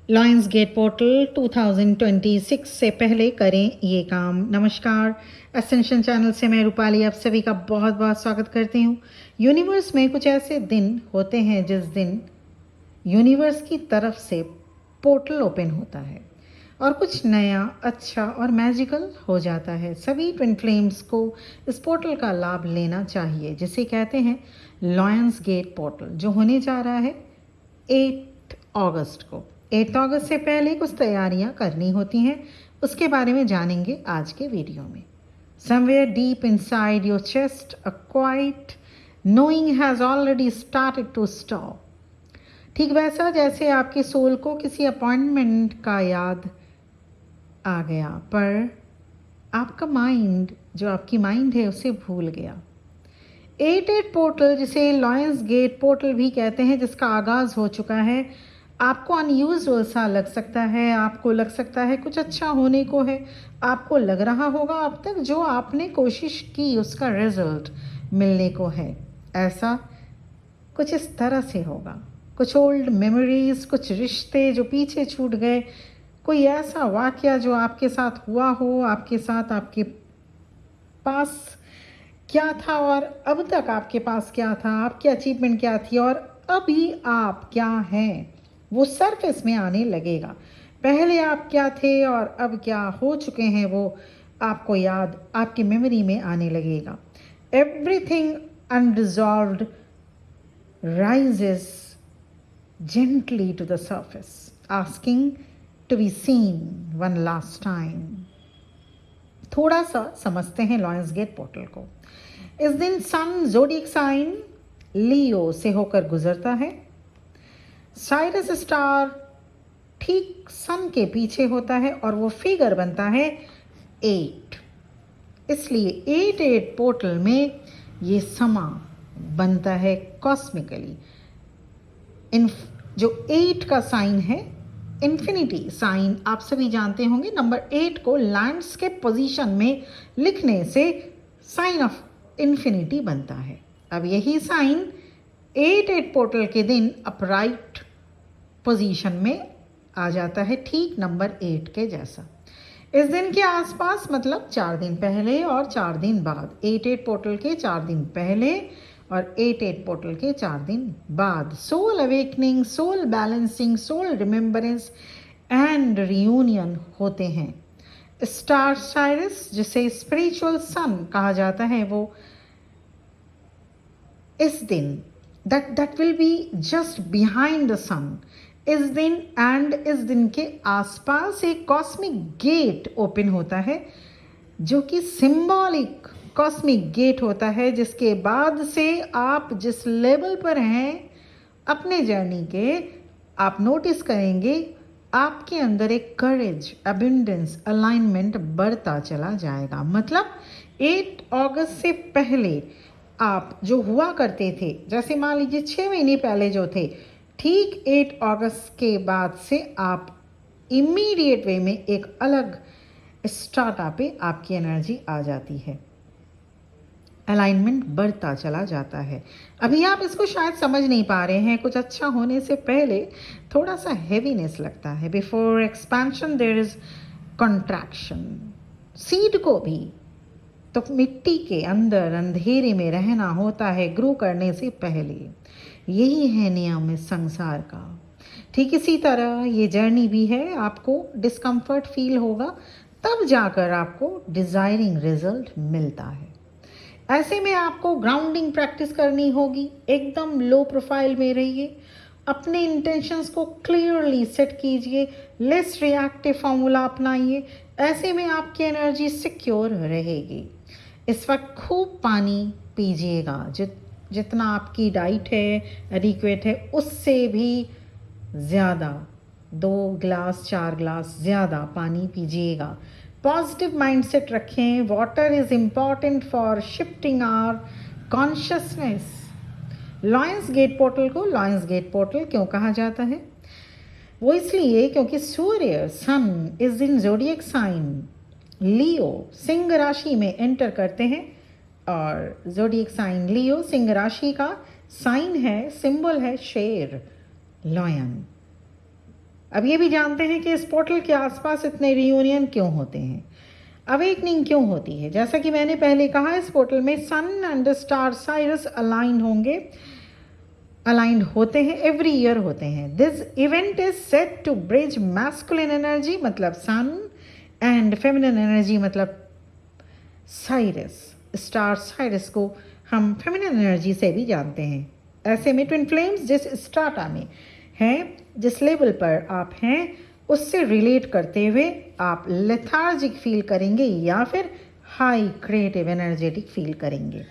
Lions gate portal 2026 से पहले करें ये काम। नमस्कार, एसेंशन चैनल से मैं रूपाली आप सभी का बहुत बहुत स्वागत करती हूँ। यूनिवर्स में कुछ ऐसे दिन होते हैं जिस दिन यूनिवर्स की तरफ से पोर्टल ओपन होता है और कुछ नया, अच्छा और मैजिकल हो जाता है। सभी ट्विन फ्लेम्स को इस पोर्टल का लाभ लेना चाहिए, जिसे कहते हैं लॉयंस गेट पोर्टल, जो होने जा रहा है 8 अगस्त को। 8 अगस्त से पहले कुछ तैयारियां करनी होती हैं, उसके बारे में जानेंगे आज के वीडियो में। Somewhere deep inside your chest, a quiet knowing has already started to stir. ठीक वैसा जैसे आपके सोल को किसी अपॉइंटमेंट का याद आ गया, पर आपका माइंड, जो आपकी माइंड है, उसे भूल गया। 8 पोर्टल, जिसे लॉयंस गेट पोर्टल भी कहते हैं, जिसका आगाज़ हो चुका है, आपको अनयूजुअल सा लग सकता है। आपको लग सकता है कुछ अच्छा होने को है। आपको लग रहा होगा अब तक जो आपने कोशिश की उसका रिजल्ट मिलने को है। ऐसा कुछ इस तरह से होगा। कुछ ओल्ड मेमोरीज, कुछ रिश्ते जो पीछे छूट गए, कोई ऐसा वाकया जो आपके साथ हुआ हो, आपके साथ, आपके पास क्या था और अब तक आपके पास क्या था, आपकी अचीवमेंट क्या थी और अभी आप क्या हैं, वो सरफेस में आने लगेगा। पहले आप क्या थे और अब क्या हो चुके हैं, वो आपको याद, आपकी मेमोरी में आने लगेगा। Everything unresolved rises gently to the surface, asking to be seen one last time. थोड़ा सा समझते हैं लॉयंस गेट पोर्टल को। इस दिन सन ज़ोडिएक साइन लियो से होकर गुजरता है। साइरस स्टार ठीक सन के पीछे होता है और वो फिगर बनता है 8। इसलिए 8 पोर्टल में ये समा बनता है कॉस्मिकली। जो 8 का साइन है, इन्फिनिटी साइन, आप सभी जानते होंगे। नंबर 8 को लैंडस्केप पोजीशन में लिखने से साइन ऑफ इन्फिनिटी बनता है। अब यही साइन 8 पोर्टल के दिन अपराइट पोजीशन में आ जाता है, ठीक नंबर 8 के जैसा। इस दिन के आसपास, मतलब 4 दिन पहले और 4 दिन बाद, 8 पोर्टल के 4 दिन पहले और 8 पोर्टल के 4 दिन बाद, soul awakening, soul balancing, soul remembrance and reunion होते हैं। स्टार साइरस, जिसे स्पिरिचुअल सन कहा जाता है, वो इस दिन that will be just behind the sun, इस दिन एंड इस दिन के आसपास एक कॉस्मिक गेट ओपन होता है, जो कि सिंबॉलिक कॉस्मिक गेट होता है, जिसके बाद से आप जिस लेवल पर हैं अपने जर्नी के, आप नोटिस करेंगे आपके अंदर एक करेज, अबंडेंस, अलाइनमेंट बढ़ता चला जाएगा। मतलब 8 अगस्त से पहले आप जो हुआ करते थे, जैसे मान लीजिए 6 महीने पहले जो थे, ठीक 8 अगस्त के बाद से आप इमीडिएट वे में एक अलग स्टार्टअप पे आपकी एनर्जी आ जाती है, अलाइनमेंट बढ़ता चला जाता है। अभी आप इसको शायद समझ नहीं पा रहे हैं। कुछ अच्छा होने से पहले थोड़ा सा हैवीनेस लगता है। Before expansion there is contraction. Seed को भी तो मिट्टी के अंदर अंधेरे में रहना होता है ग्रो करने से पहले। यही है नियम इस संसार का। ठीक इसी तरह ये जर्नी भी है। आपको डिस्कम्फर्ट फील होगा, तब जाकर आपको डिज़ायरिंग रिजल्ट मिलता है। ऐसे में आपको ग्राउंडिंग प्रैक्टिस करनी होगी। एकदम लो प्रोफाइल में रहिए, अपने इंटेंशंस को क्लियरली सेट कीजिए, लेस रिएक्टिव फॉर्मूला अपनाइए। ऐसे में आपकी एनर्जी सिक्योर रहेगी। इस वक्त खूब पानी पीजिएगा। जितना आपकी डाइट है, एडिक्वेट है, उससे भी ज़्यादा 2 गिलास 4 गिलास ज़्यादा पानी पीजिएगा। पॉजिटिव माइंडसेट रखें। Water is important for shifting our consciousness. Lions gate portal को लॉयंस गेट पोर्टल क्यों कहा जाता है? वो इसलिए क्योंकि सूर्य, सन, इस दिन ज़ोडिएक साइन लियो, सिंह राशि में एंटर करते हैं। और ज़ोडिएक साइन लियो सिंह राशि का साइन है, सिंबल है शेर, लॉयन। अब ये भी जानते हैं कि इस पोर्टल के आसपास इतने रियूनियन क्यों होते हैं, अवेकनिंग क्यों होती है। जैसा कि मैंने पहले कहा, इस पोर्टल में sun and star Sirius align होंगे, अलाइंड होते हैं, एवरी ईयर होते हैं। This event is set to bridge masculine energy मतलब सन एंड फेमिनिन एनर्जी मतलब साइरस। स्टार साइरस को हम फेमिनिन एनर्जी से भी जानते हैं। ऐसे में ट्विन फ्लेम्स जिस स्ट्राटा में हैं, जिस लेवल पर आप हैं, उससे रिलेट करते हुए आप लेथार्जिक फील करेंगे या फिर हाई क्रिएटिव एनर्जेटिक फील करेंगे।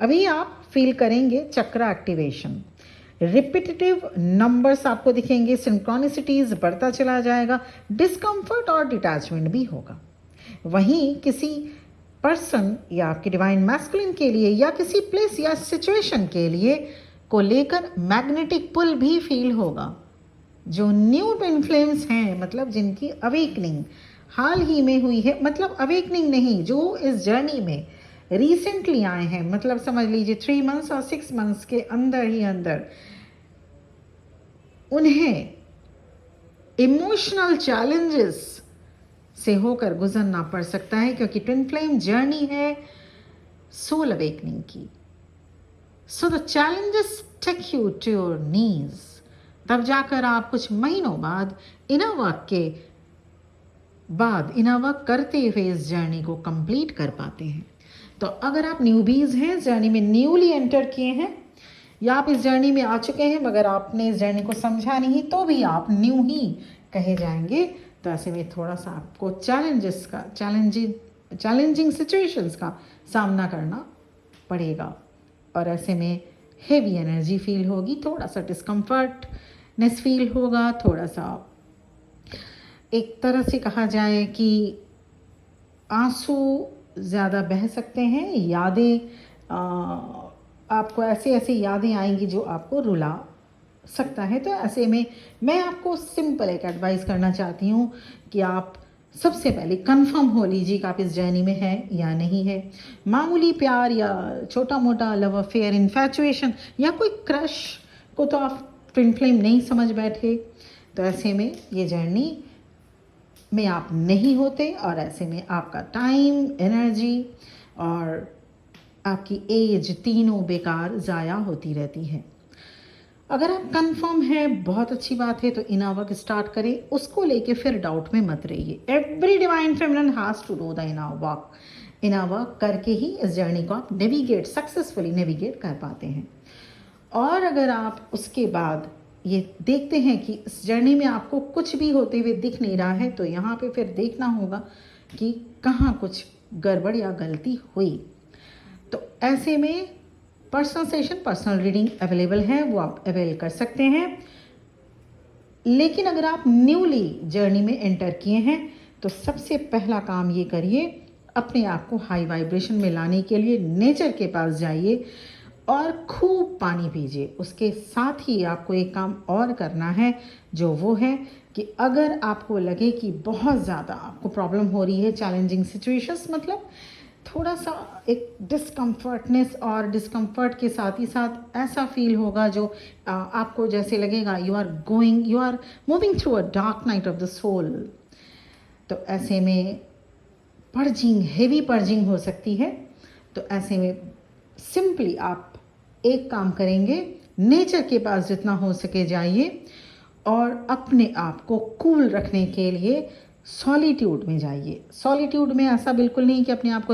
अभी आप फील करेंगे चक्रा एक्टिवेशन, रिपीटेटिव नंबर्स आपको दिखेंगे, सिंक्रोनिसिटीज बढ़ता चला जाएगा, डिस्कम्फर्ट और डिटैचमेंट भी होगा। वहीं किसी पर्सन या आपके डिवाइन मैस्कुलिन के लिए या किसी प्लेस या सिचुएशन के लिए को लेकर मैग्नेटिक पुल भी फील होगा। जो न्यू ट्विन फ्लेम्स हैं, मतलब जिनकी अवेकनिंग हाल ही में हुई है, मतलब अवेकनिंग नहीं, जो इस जर्नी में रिसेंटली आए हैं, मतलब समझ लीजिए 3 मंथ्स और 6 मंथ्स के अंदर ही अंदर उन्हें इमोशनल चैलेंजेस से होकर गुजरना पड़ सकता है, क्योंकि ट्विन फ्लेम जर्नी है सोल अवेकनिंग की। So the challenges take you to your knees. तब जाकर आप कुछ महीनों बाद इनर वर्क करते हुए इस जर्नी को कंप्लीट कर पाते हैं। तो अगर आप न्यूबीज हैं, इस जर्नी में न्यूली एंटर किए हैं, या आप इस जर्नी में आ चुके हैं मगर आपने इस जर्नी को समझा नहीं, तो भी आप न्यू ही कहे जाएंगे। तो ऐसे में थोड़ा सा आपको चैलेंजिंग सिचुएशंस का सामना करना पड़ेगा, और ऐसे में हेवी एनर्जी फील होगी, थोड़ा सा डिस्कम्फर्टनेस फील होगा, थोड़ा सा एक तरह से कहा जाए कि आंसू ज़्यादा बह सकते हैं, यादें आपको ऐसी यादें आएंगी जो आपको रुला सकता है। तो ऐसे में मैं आपको सिंपल एक एडवाइस करना चाहती हूँ कि आप सबसे पहले कंफर्म हो लीजिए कि आप इस जर्नी में हैं या नहीं है। मामूली प्यार या छोटा मोटा लव अफेयर, इन्फैचुएशन या कोई क्रश को तो आप ट्विन फ्लेम नहीं समझ बैठे। तो ऐसे में ये जर्नी में आप नहीं होते, और ऐसे में आपका टाइम, एनर्जी और आपकी एज तीनों बेकार ज़ाया होती रहती है। अगर आप कंफर्म हैं, बहुत अच्छी बात है, तो इनर वर्क स्टार्ट करें, उसको लेके फिर डाउट में मत रहिए। Every divine feminine has to do the inner work. Inner work करके ही इस जर्नी को आप सक्सेसफुली नेविगेट कर पाते हैं। और अगर आप उसके बाद ये देखते हैं कि इस जर्नी में आपको कुछ भी होते हुए दिख नहीं रहा है, तो यहाँ पे फिर देखना होगा कि कहाँ कुछ गड़बड़ या गलती हुई। तो ऐसे में personal session, personal reading available है, वो आप अवेल कर सकते हैं। लेकिन अगर आप न्यूली जर्नी में एंटर किए हैं, तो सबसे पहला काम ये करिए, अपने आप को हाई वाइब्रेशन में लाने के लिए नेचर के पास जाइए और खूब पानी पीजिए। उसके साथ ही आपको एक काम और करना है, जो वो है कि अगर आपको लगे कि बहुत ज़्यादा आपको प्रॉब्लम हो रही है, चैलेंजिंग सिचुएशंस मतलब थोड़ा सा एक डिस्कम्फर्टनेस, और डिस्कम्फर्ट के साथ ही साथ ऐसा फील होगा जो आपको जैसे लगेगा you are moving through a dark night of the soul. तो ऐसे में हेवी पर्जिंग हो सकती है। तो ऐसे में सिंपली आप एक काम करेंगे, नेचर के पास जितना हो सके जाइए, और अपने आप को कूल रखने के लिए सॉलिट्यूड में जाइए। सॉलिट्यूड में ऐसा बिल्कुल नहीं कि अपने आप को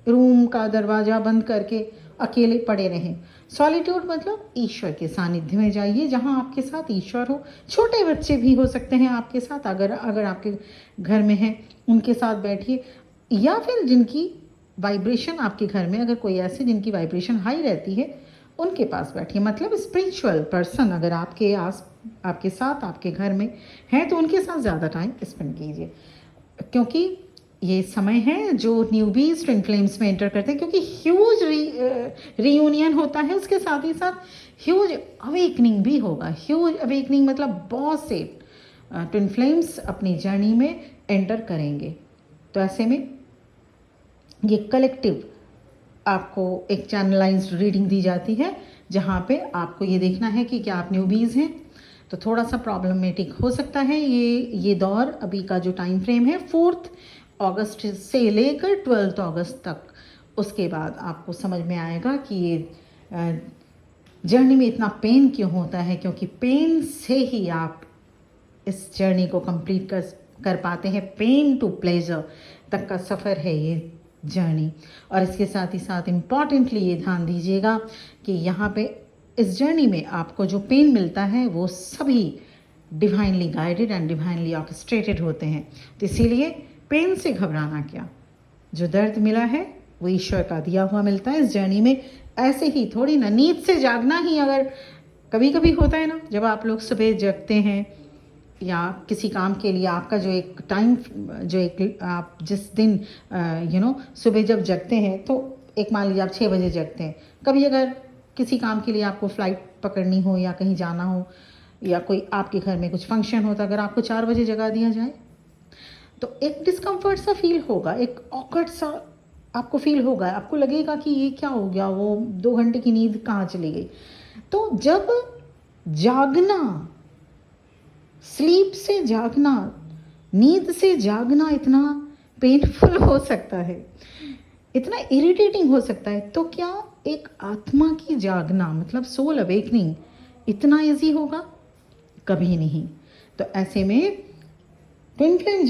रूम का दरवाज़ा बंद करके अकेले पड़े रहें। सॉलिट्यूड मतलब ईश्वर के सानिध्य में जाइए, जहाँ आपके साथ ईश्वर हो। छोटे बच्चे भी हो सकते हैं आपके साथ, अगर आपके घर में हैं उनके साथ बैठिए, या फिर जिनकी वाइब्रेशन आपके घर में अगर कोई ऐसे जिनकी वाइब्रेशन हाई रहती है, उनके पास बैठिए। मतलब स्पिरिचुअल पर्सन अगर आपके साथ आपके घर में हैं, तो उनके साथ ज़्यादा टाइम स्पेंड कीजिए, क्योंकि ये समय है जो न्यूबीज ट्विन फ्लेम्स में एंटर करते हैं, क्योंकि ह्यूज रीयूनियन होता है, उसके साथ ही साथ ह्यूज अवेकनिंग भी होगा। ह्यूज अवेकनिंग मतलब बहुत से ट्विन फ्लेम्स अपनी जर्नी में एंटर करेंगे। तो ऐसे में ये कलेक्टिव आपको एक चैनलाइज्ड रीडिंग दी जाती है, जहाँ पे आपको ये देखना है कि क्या आप न्यूबीज हैं, तो थोड़ा सा प्रॉब्लमेटिक हो सकता है ये दौर। अभी का जो टाइम फ्रेम है 4 अगस्त से लेकर 12 अगस्त तक, उसके बाद आपको समझ में आएगा कि ये जर्नी में इतना पेन क्यों होता है, क्योंकि पेन से ही आप इस जर्नी को कंप्लीट कर पाते हैं। पेन टू प्लेजर तक का सफ़र है ये जर्नी। और इसके साथ ही साथ इम्पॉर्टेंटली ये ध्यान दीजिएगा कि यहाँ पे इस जर्नी में आपको जो पेन मिलता है वो सभी divinely guided and divinely orchestrated होते हैं। तो इसीलिए पेन से घबराना क्या, जो दर्द मिला है वो ईश्वर का दिया हुआ मिलता है इस जर्नी में। ऐसे ही थोड़ी ना नींद से जागना ही अगर कभी कभी होता है ना, जब आप लोग सुबह जगते हैं या किसी काम के लिए आपका जो एक टाइम, जो एक आप जिस दिन सुबह जब जगते हैं, तो एक मान लीजिए आप 6 बजे जगते हैं, कभी अगर किसी काम के लिए आपको फ़्लाइट पकड़नी हो या कहीं जाना हो या कोई आपके घर में कुछ फंक्शन होता, अगर आपको 4 बजे जगा दिया जाए तो एक डिस्कम्फर्ट सा फील होगा, एक ऑकवर्ड सा आपको फील होगा, आपको लगेगा कि ये क्या हो गया, वो 2 घंटे की नींद कहाँ चली गई। तो जब जागना, स्लीप से जागना, नींद से जागना इतना पेनफुल हो सकता है, इतना इरिटेटिंग हो सकता है, तो क्या एक आत्मा की जागना मतलब सोल अवेकनिंग इतना इजी होगा? कभी नहीं। तो ऐसे में twin flame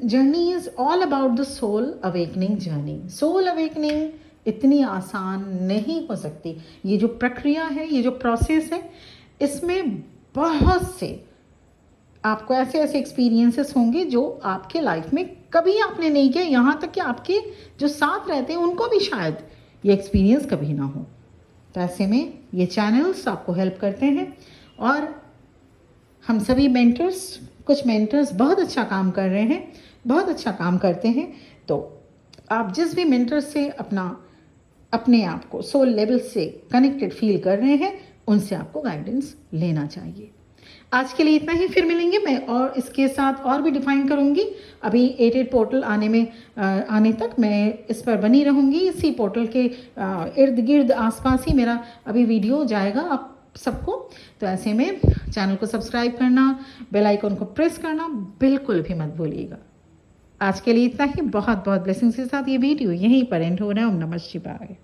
journey is all about the soul awakening journey. Soul awakening इतनी आसान नहीं हो सकती। ये जो प्रक्रिया है, ये जो प्रोसेस है, इसमें बहुत से आपको ऐसे ऐसे एक्सपीरियंसेस होंगे जो आपके लाइफ में कभी आपने नहीं किया, यहाँ तक कि आपके जो साथ रहते हैं उनको भी शायद ये एक्सपीरियंस कभी ना हो। तो ऐसे में ये चैनल्स आपको हेल्प करते हैं। और हम सभी मेंटर्स, कुछ मेंटर्स बहुत अच्छा काम कर रहे हैं, बहुत अच्छा काम करते हैं। तो आप जिस भी मेंटर से अपने आप को सोल लेवल से कनेक्टेड फील कर रहे हैं, उनसे आपको गाइडेंस लेना चाहिए। आज के लिए इतना ही, फिर मिलेंगे। मैं और इसके साथ और भी डिफाइन करूँगी। अभी 88 पोर्टल आने तक मैं इस पर बनी रहूँगी। इसी पोर्टल के इर्द गिर्द आसपास ही मेरा अभी वीडियो जाएगा आप सबको। तो ऐसे में चैनल को सब्सक्राइब करना, बेल आइकन को प्रेस करना बिल्कुल भी मत भूलिएगा। आज के लिए इतना ही। बहुत बहुत ब्लेसिंग्स के साथ ये वीडियो यहीं पर एंड हो रहा है। ओम नमः शिवाय।